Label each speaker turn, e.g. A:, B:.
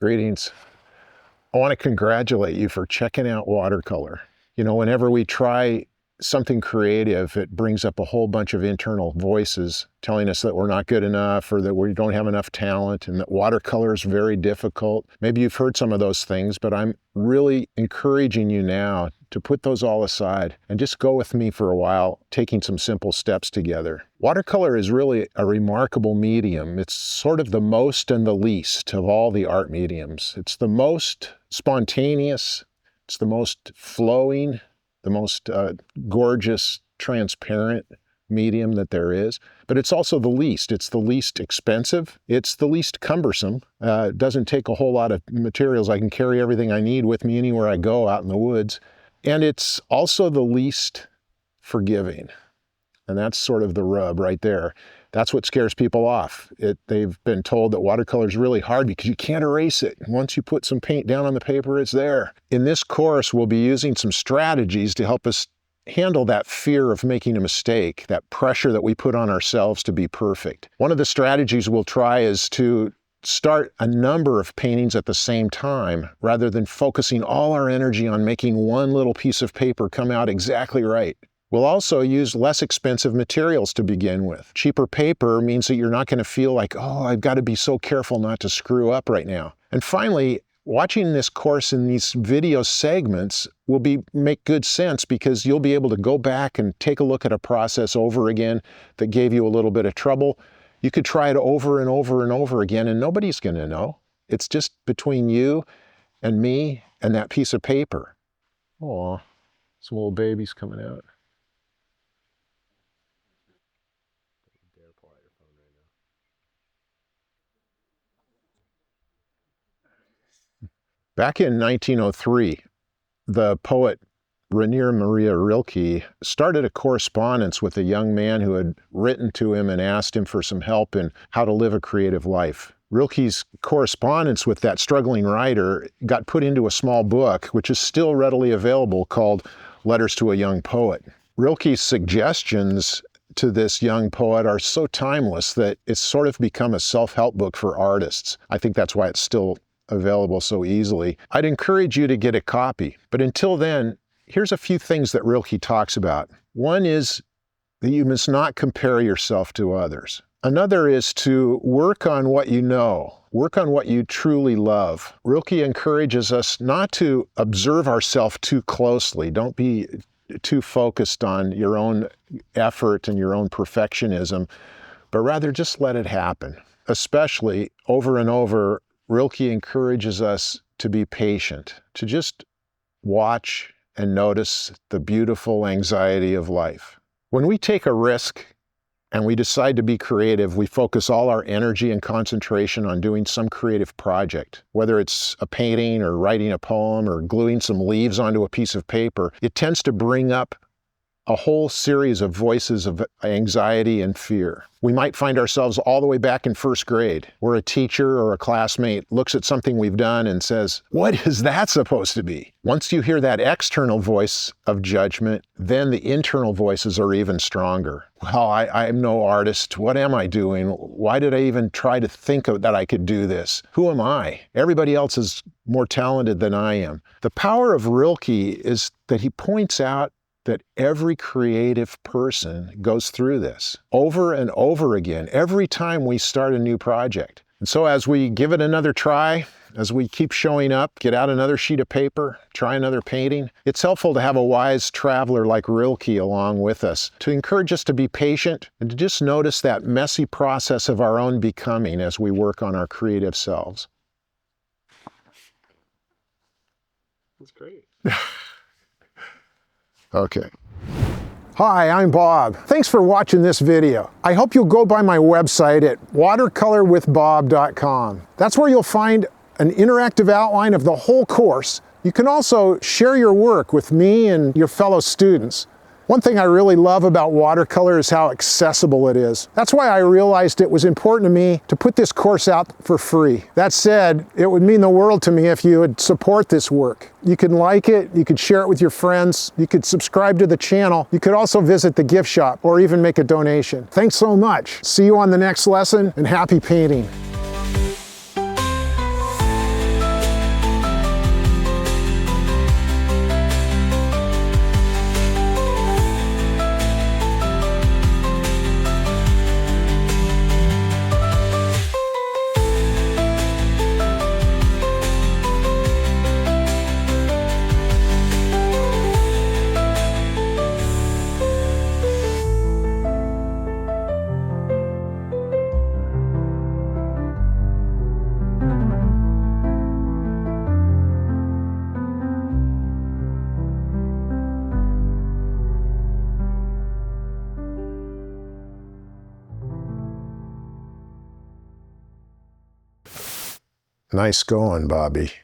A: Greetings. I want to congratulate you for checking out Watercolor. You know, whenever we try something creative, it brings up a whole bunch of internal voices telling us that we're not good enough or that we don't have enough talent and that watercolor is very difficult. Maybe you've heard some of those things, but I'm really encouraging you now to put those all aside and just go with me for a while, taking some simple steps together. Watercolor is really a remarkable medium. It's sort of the most and the least of all the art mediums. It's the most spontaneous, it's the most flowing, the most gorgeous, transparent medium that there is, but it's also the least. It's the least expensive. It's the least cumbersome. It doesn't take a whole lot of materials. I can carry everything I need with me anywhere I go out in the woods. And it's also the least forgiving. And that's sort of the rub right there. That's what scares people off. They've been told that watercolor is really hard because you can't erase it. Once you put some paint down on the paper, it's there. In this course, we'll be using some strategies to help us handle that fear of making a mistake, that pressure that we put on ourselves to be perfect. One of the strategies we'll try is to start a number of paintings at the same time rather than focusing all our energy on making one little piece of paper come out exactly right. We'll also use less expensive materials to begin with. Cheaper paper means that you're not going to feel like, oh, I've got to be so careful not to screw up right now. And finally, watching this course in these video segments will make good sense because you'll be able to go back and take a look at a process over again that gave you a little bit of trouble. You could try it over and over and over again and nobody's going to know. It's just between you and me and that piece of paper. Aw, some little babies coming out. Back in 1903, the poet Rainer Maria Rilke started a correspondence with a young man who had written to him and asked him for some help in how to live a creative life. Rilke's correspondence with that struggling writer got put into a small book, which is still readily available, called Letters to a Young Poet. Rilke's suggestions to this young poet are so timeless that it's sort of become a self-help book for artists. I think that's why it's still available so easily. I'd encourage you to get a copy, but until then, here's a few things that Rilke talks about. One is that you must not compare yourself to others. Another is to work on what you know, work on what you truly love. Rilke encourages us not to observe ourselves too closely. Don't be too focused on your own effort and your own perfectionism, but rather just let it happen. Especially over and over, Rilke encourages us to be patient, to just watch and notice the beautiful anxiety of life. When we take a risk and we decide to be creative, we focus all our energy and concentration on doing some creative project. Whether it's a painting or writing a poem or gluing some leaves onto a piece of paper, it tends to bring up a whole series of voices of anxiety and fear. We might find ourselves all the way back in first grade, where a teacher or a classmate looks at something we've done and says, "What is that supposed to be?" Once you hear that external voice of judgment, then the internal voices are even stronger. Well, I'm no artist. What am I doing? Why did I even try to think that I could do this? Who am I? Everybody else is more talented than I am. The power of Rilke is that he points out that every creative person goes through this over and over again, every time we start a new project. And so as we give it another try, as we keep showing up, get out another sheet of paper, try another painting, it's helpful to have a wise traveler like Rilke along with us to encourage us to be patient and to just notice that messy process of our own becoming as we work on our creative selves. That's great. Okay. Hi, I'm Bob. Thanks for watching this video. I hope you'll go by my website at watercolorwithbob.com. That's where you'll find an interactive outline of the whole course. You can also share your work with me and your fellow students. One thing I really love about watercolor is how accessible it is. That's why I realized it was important to me to put this course out for free. That said, it would mean the world to me if you would support this work. You can like it, you could share it with your friends, you could subscribe to the channel, you could also visit the gift shop or even make a donation. Thanks so much. See you on the next lesson and happy painting. Nice going, Bobby.